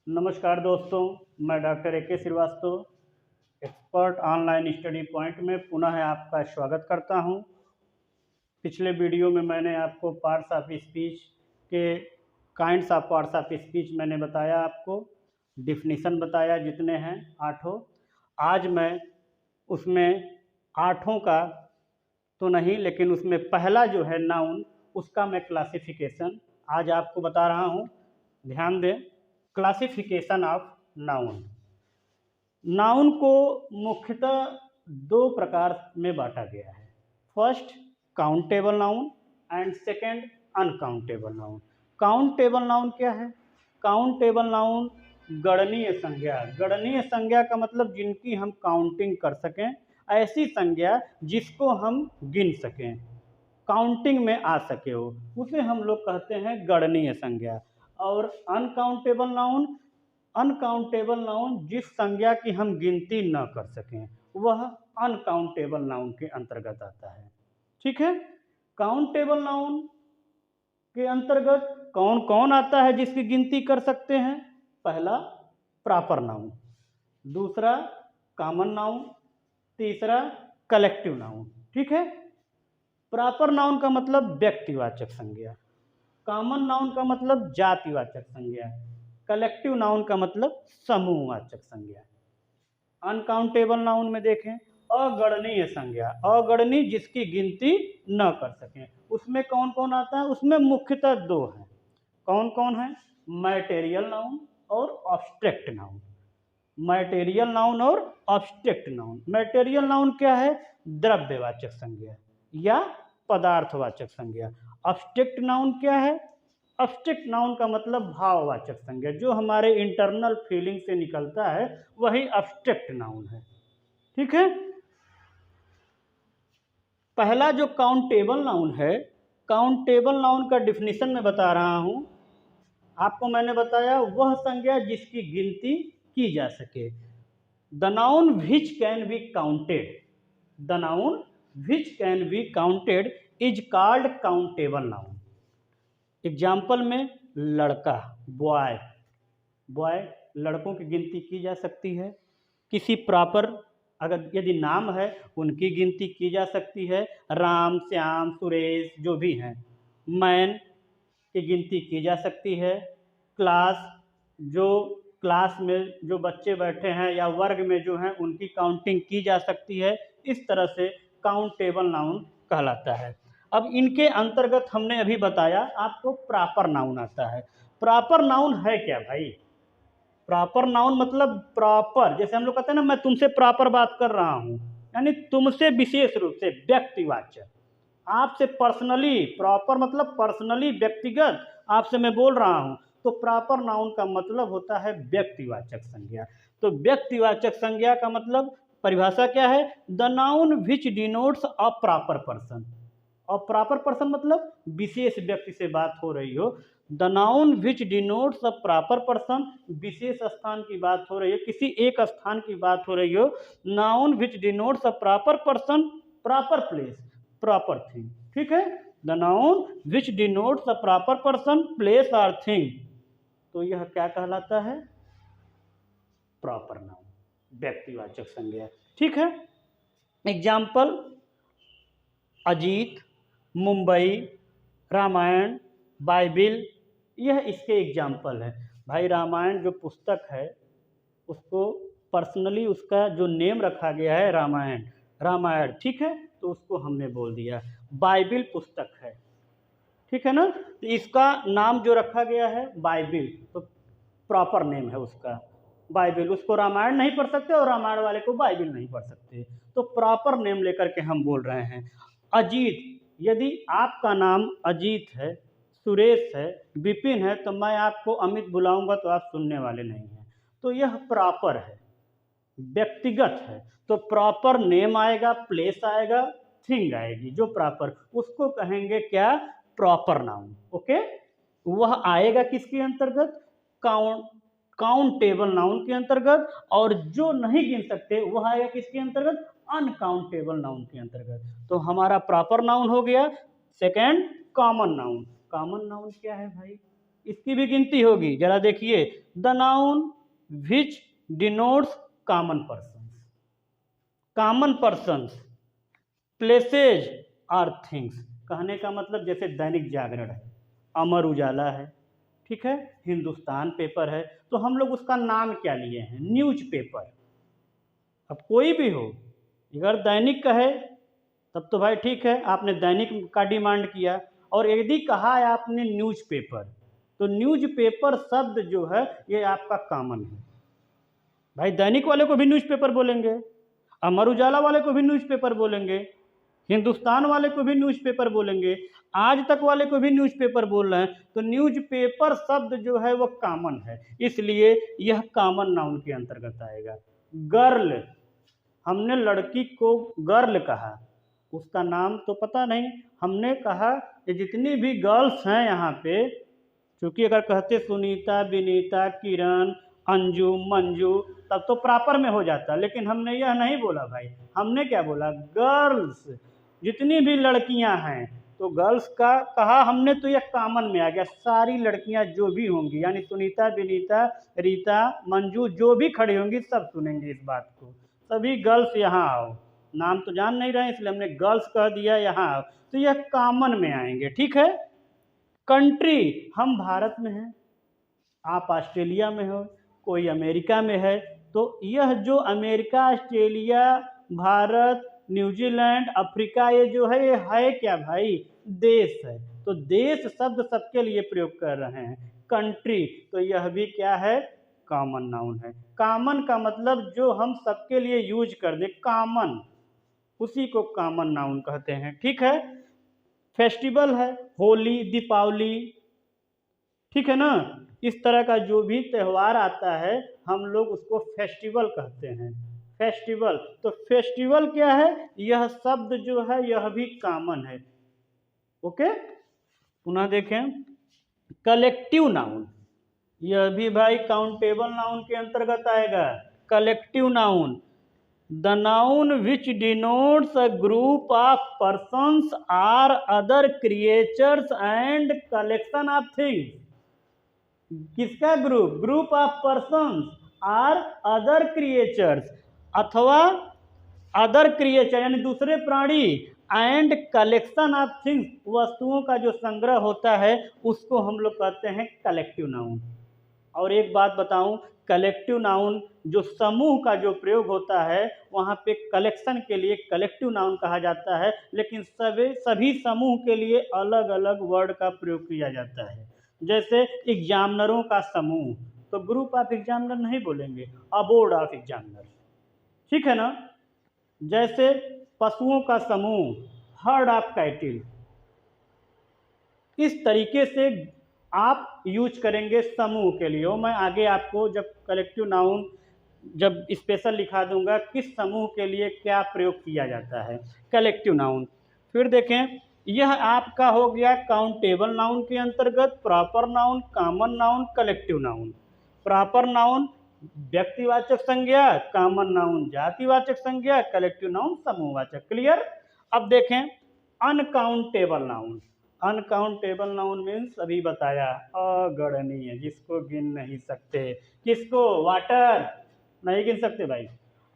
नमस्कार दोस्तों, मैं doctor A K. Srivastava expert online study point में पुनः आपका स्वागत करता हूं। पिछले वीडियो में मैंने आपको पार्ट्स ऑफ स्पीच के kinds of parts of speech मैंने बताया, आपको डिफिनीशन बताया जितने हैं आठों। आज मैं उसमें आठों का तो नहीं, लेकिन उसमें पहला जो है नाउन, उसका मैं क्लासिफिकेशन आज आपको बता रहा हूं। ध्यान दें, क्लासिफिकेशन ऑफ नाउन। नाउन को मुख्यतः दो प्रकार में बांटा गया है। First countable noun and second uncountable noun. Countable noun क्या है? काउंटेबल नाउन गणनीय संज्ञा। गणनीय संज्ञा का मतलब जिनकी हम काउंटिंग कर सकें, ऐसी संज्ञा जिसको हम गिन सकें, काउंटिंग में आ सके हो, उसे हम लोग कहते हैं गणनीय संज्ञा। और अनकाउंटेबल नाउन, अनकाउंटेबल नाउन जिस संज्ञा की हम गिनती न कर सकें, वह अनकाउंटेबल नाउन के अंतर्गत आता है। ठीक है। काउंटेबल नाउन के अंतर्गत कौन कौन आता है जिसकी गिनती कर सकते हैं? पहला प्रॉपर नाउन, दूसरा कॉमन नाउन, तीसरा कलेक्टिव नाउन। ठीक है। प्रॉपर नाउन का मतलब व्यक्तिवाचक संज्ञा, कॉमन नाउन का मतलब जातिवाचक संज्ञा, कलेक्टिव नाउन का मतलब समूहवाचक संज्ञा। अनकाउंटेबल नाउन में देखें, अगणनीय संज्ञा, अगणनीय जिसकी गिनती न कर सकें, उसमें कौन कौन आता है? उसमें मुख्यतः दो हैं। कौन कौन है? मैटेरियल नाउन और ऑब्स्ट्रैक्ट नाउन। मैटेरियल नाउन और ऑब्स्ट्रैक्ट नाउन। मैटेरियल नाउन क्या है? द्रव्यवाचक संज्ञा या पदार्थवाचक संज्ञा। ऑब्स्ट्रैक्ट नाउन क्या है? ऑब्स्ट्रैक्ट नाउन का मतलब भाववाचक संज्ञा, जो हमारे इंटरनल फीलिंग से निकलता है, वही ऑब्स्ट्रैक्ट नाउन है। ठीक है। पहला जो काउंटेबल नाउन है, काउंटेबल नाउन का डिफिनीशन मैं बता रहा हूं आपको। मैंने बताया वह संज्ञा जिसकी गिनती की जा सके। The noun which can be counted, the noun which can be counted is called countable noun. Example में लड़का, बॉय, बॉय लड़कों की गिनती की जा सकती है। किसी प्रॉपर अगर यदि नाम है, उनकी गिनती की जा सकती है। राम, श्याम, सुरेश जो भी हैं। मैन की गिनती की जा सकती है। क्लास, जो क्लास में जो बच्चे बैठे हैं या वर्ग में जो हैं, उनकी काउंटिंग की जा सकती है। इस तरह से काउंटेबल नाउन कहलाता है। अब इनके अंतर्गत हमने अभी बताया आपको प्रॉपर नाउन आता है। प्रॉपर नाउन है क्या भाई? प्रॉपर नाउन मतलब प्रॉपर, जैसे हम लोग कहते हैं ना, मैं तुमसे प्रॉपर बात कर रहा हूं, यानी तुमसे विशेष रूप से व्यक्तिवाचक, आपसे पर्सनली। प्रॉपर मतलब पर्सनली, व्यक्तिगत आपसे मैं बोल रहा हूं, तो प्रॉपर नाउन का मतलब होता है व्यक्तिवाचक संज्ञा। तो व्यक्तिवाचक संज्ञा का मतलब परिभाषा क्या है? The noun which denotes a proper person. और प्रॉपर पर्सन मतलब विशेष व्यक्ति से बात हो रही हो। The noun which denotes a proper person, विशेष स्थान की बात हो रही है, किसी एक स्थान की बात हो रही हो। Noun which denotes a proper person, proper place, proper thing. ठीक है। The noun which denotes a proper person, place और थिंग, तो यह क्या कहलाता है? प्रॉपर नाउन, व्यक्तिवाचक संज्ञा। ठीक है। एग्जाम्पल अजीत, मुंबई, रामायण, बाइबिल, यह इसके एग्जाम्पल है। भाई रामायण जो पुस्तक है, उसको पर्सनली उसका जो नेम रखा गया है रामायण, रामायण, ठीक है, तो उसको हमने बोल दिया। बाइबिल पुस्तक है, ठीक है ना, तो इसका नाम जो रखा गया है बाइबिल, तो प्रॉपर नेम है उसका बाइबिल। उसको रामायण नहीं पढ़ सकते और रामायण वाले को बाइबिल नहीं पढ़ सकते, तो प्रॉपर नेम लेकर के हम बोल रहे हैं। अजीत, यदि आपका नाम अजीत है, सुरेश है, विपिन है, तो मैं आपको अमित बुलाऊंगा तो आप सुनने वाले नहीं हैं, तो यह प्रॉपर है, व्यक्तिगत है। तो प्रॉपर नेम आएगा, प्लेस आएगा, थिंग आएगी, जो प्रॉपर, उसको कहेंगे क्या? Proper noun. ओके। वह आएगा किसके अंतर्गत? काउंटेबल नाउन के अंतर्गत। और जो नहीं गिन सकते वह आएगा किसके अंतर्गत? अनकाउंटेबल नाउन के अंतर्गत। तो हमारा प्रॉपर नाउन हो गया। Second common noun. Common noun क्या है भाई? इसकी भी गिनती होगी। जरा देखिए, the noun which denotes common person, common persons, places are things. कहने का मतलब जैसे दैनिक जागरण है, अमर उजाला है, ठीक है, हिंदुस्तान पेपर है, तो हम लोग उसका नाम क्या लिए हैं, न्यूज पेपर। अब कोई भी हो, अगर दैनिक कहे तब तो भाई ठीक है, आपने दैनिक का डिमांड किया, और यदि कहा है आपने न्यूज पेपर, तो न्यूज पेपर शब्द जो है ये आपका कॉमन है। भाई दैनिक वाले को भी न्यूज़पेपर बोलेंगे, अमर उजाला वाले को भी न्यूज़पेपर बोलेंगे, हिंदुस्तान वाले को भी न्यूज़पेपर बोलेंगे, आज तक वाले को भी न्यूज़पेपर बोल रहे हैं। तो न्यूज़पेपर शब्द जो है वो कॉमन है, इसलिए यह कॉमन नाउन के अंतर्गत आएगा। गर्ल, हमने लड़की को गर्ल कहा, उसका नाम तो पता नहीं, हमने कहा कि जितनी भी गर्ल्स हैं यहाँ पे, क्योंकि अगर कहते सुनीता, विनीता, किरण, अंजू, मंजू, तब तो प्रॉपर में हो जाता, लेकिन हमने यह नहीं बोला भाई, हमने क्या बोला, गर्ल्स, जितनी भी लड़कियां हैं। तो गर्ल्स का कहा हमने तो यह कॉमन में आ गया, सारी लड़कियां जो भी होंगी, यानी सुनीता, विनीता, रीता, मंजू जो भी खड़ी होंगी सब सुनेंगे इस बात को। सभी गर्ल्स यहाँ आओ, नाम तो जान नहीं रहे इसलिए हमने गर्ल्स कह दिया, यहाँ आओ, तो यह कॉमन में आएंगे, ठीक है। कंट्री, हम भारत में हैं, आप ऑस्ट्रेलिया में हो, कोई अमेरिका में है, तो यह जो America, Australia, Bharat, New Zealand, Africa, ये जो है ये है क्या भाई, देश है। तो देश शब्द सबके लिए प्रयोग कर रहे हैं। कंट्री, तो यह भी क्या है, कॉमन नाउन है। कॉमन का मतलब जो हम सबके लिए यूज कर दें, कॉमन, उसी को कॉमन नाउन कहते हैं, ठीक है। फेस्टिवल है, होली, दीपावली, ठीक है ना, इस तरह का जो भी त्यौहार आता है हम लोग उसको फेस्टिवल कहते हैं, फेस्टिवल। तो फेस्टिवल क्या है, यह शब्द जो है यह भी कॉमन है, ओके। पुनः देखें, कलेक्टिव नाउन, यह भी भाई काउंटेबल नाउन के अंतर्गत आएगा। Collective noun, the noun which denotes a group of persons or other creatures and collection of things. किसका group, group of persons or other creatures, अथवा अदर क्रिएचर यानी दूसरे प्राणी, एंड कलेक्शन ऑफ थिंग्स, वस्तुओं का जो संग्रह होता है उसको हम लोग कहते हैं कलेक्टिव नाउन। और एक बात बताऊं, कलेक्टिव नाउन जो समूह का जो प्रयोग होता है वहाँ पे कलेक्शन के लिए कलेक्टिव नाउन कहा जाता है, लेकिन सभी समूह के लिए अलग अलग वर्ड का प्रयोग किया जाता है। जैसे एग्जामिनरों का समूह, तो ग्रुप ऑफ एग्जामिनर नहीं बोलेंगे, अ बोर्ड ऑफ एग्जामिनर, ठीक है ना। जैसे पशुओं का समूह, हर्ड ऑफ कैटिल। इस तरीके से आप यूज करेंगे समूह के लिए। मैं आगे आपको जब कलेक्टिव नाउन जब स्पेशल लिखा दूंगा किस समूह के लिए क्या प्रयोग किया जाता है कलेक्टिव नाउन। फिर देखें, यह आपका हो गया काउंटेबल नाउन के अंतर्गत proper noun, common noun, collective noun. Proper noun व्यक्तिवाचक संज्ञा, कॉमन नाउन जातिवाचक संज्ञा, कलेक्टिव नाउन समूहवाचक। क्लियर। अब देखें uncountable noun. Uncountable noun means अभी बताया, अगणनीय, जिसको गिन नहीं सकते। किसको, वाटर नहीं गिन सकते भाई,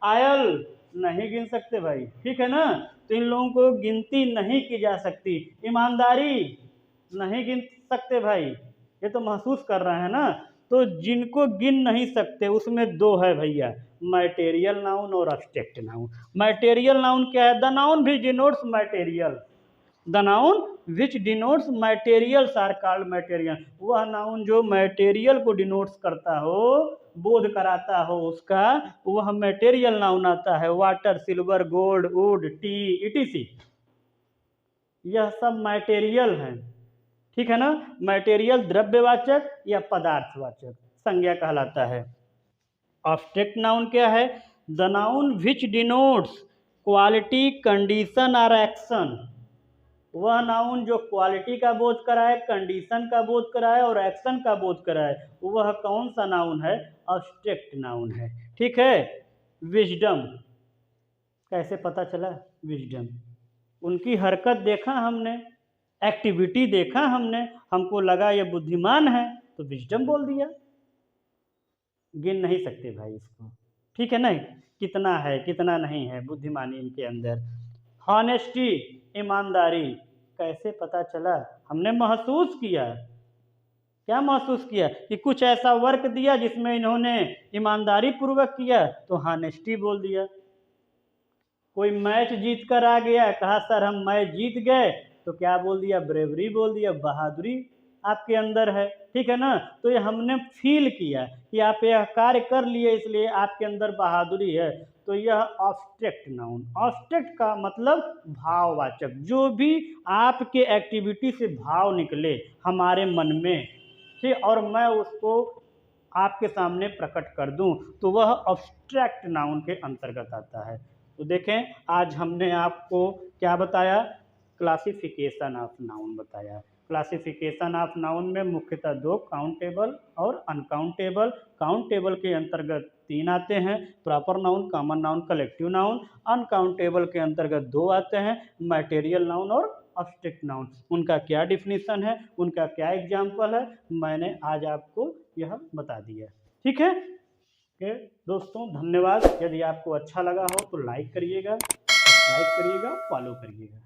आयल नहीं गिन सकते भाई, ठीक है ना। तो इन लोगों को गिनती नहीं की जा सकती। ईमानदारी नहीं गिन सकते भाई, ये तो महसूस कर रहे हैं ना। तो जिनको गिन नहीं सकते उसमें दो है भैया, मैटेरियल नाउन और एब्स्ट्रैक्ट नाउन। मैटेरियल नाउन क्या है, द नाउन भी denotes material, the noun which denotes materials are called material. वह नाउन जो मैटेरियल को डिनोट्स करता हो, बोध कराता हो उसका, वह मैटेरियल नाउन आता है। Water, silver, gold, would, T, etc., यह सब मैटेरियल हैं, ठीक है ना। मैटेरियल द्रव्यवाचक या पदार्थवाचक संज्ञा कहलाता है। एब्स्ट्रैक्ट नाउन क्या है, the noun which denotes quality, condition और एक्शन। वह नाउन जो क्वालिटी का बोध कराए, कंडीशन का बोध कराए और एक्शन का बोध कराए, वह कौन सा नाउन है, एब्स्ट्रैक्ट नाउन है, ठीक है। विजडम, कैसे पता चला विजडम, उनकी हरकत देखा हमने, एक्टिविटी देखा हमने, हमको लगा ये बुद्धिमान है, तो विजडम बोल दिया। गिन नहीं सकते भाई इसको, ठीक है ना। कितना है कितना नहीं है बुद्धिमानी इनके अंदर। हॉनेस्टी, ईमानदारी, कैसे पता चला? हमने महसूस किया। क्या महसूस किया? कि कुछ ऐसा वर्क दिया जिसमें इन्होंने ईमानदारी पूर्वक किया, तो हॉनेस्टी बोल दिया। कोई मैच जीत कर आ गया, कहा सर हम मैच जीत गए, तो क्या बोल दिया? ब्रेवरी बोल दिया, बहादुरी आपके अंदर है, ठीक है ना। तो ये हमने फील किया कि आप यह कार्य कर लिए, इसलिए आपके अंदर बहादुरी है। तो यह ऑब्स्ट्रैक्ट नाउन, ऑब्स्ट्रैक्ट का मतलब भाववाचक, जो भी आपके एक्टिविटी से भाव निकले हमारे मन में, ठीक, और मैं उसको आपके सामने प्रकट कर दूं, तो वह ऑब्स्ट्रैक्ट नाउन के अंतर्गत आता है। तो देखें, आज हमने आपको क्या बताया? क्लासिफिकेशन ऑफ नाउन बताया। क्लासिफिकेशन ऑफ नाउन में मुख्यतः दो, काउंटेबल और अनकाउंटेबल। काउंटेबल के अंतर्गत 3 आते हैं, proper noun, common noun, collective noun. Uncountable के अंतर्गत 2 आते हैं, मैटेरियल नाउन और ऑब्स्ट्रैक्ट नाउन। उनका क्या डिफिनीशन है, उनका क्या एग्जाम्पल है, मैंने आज आपको यह बता दिया, ठीक है। ओके दोस्तों, धन्यवाद। यदि आपको अच्छा लगा हो तो लाइक करिएगा, सब्सक्राइब करिएगा, फॉलो करिएगा।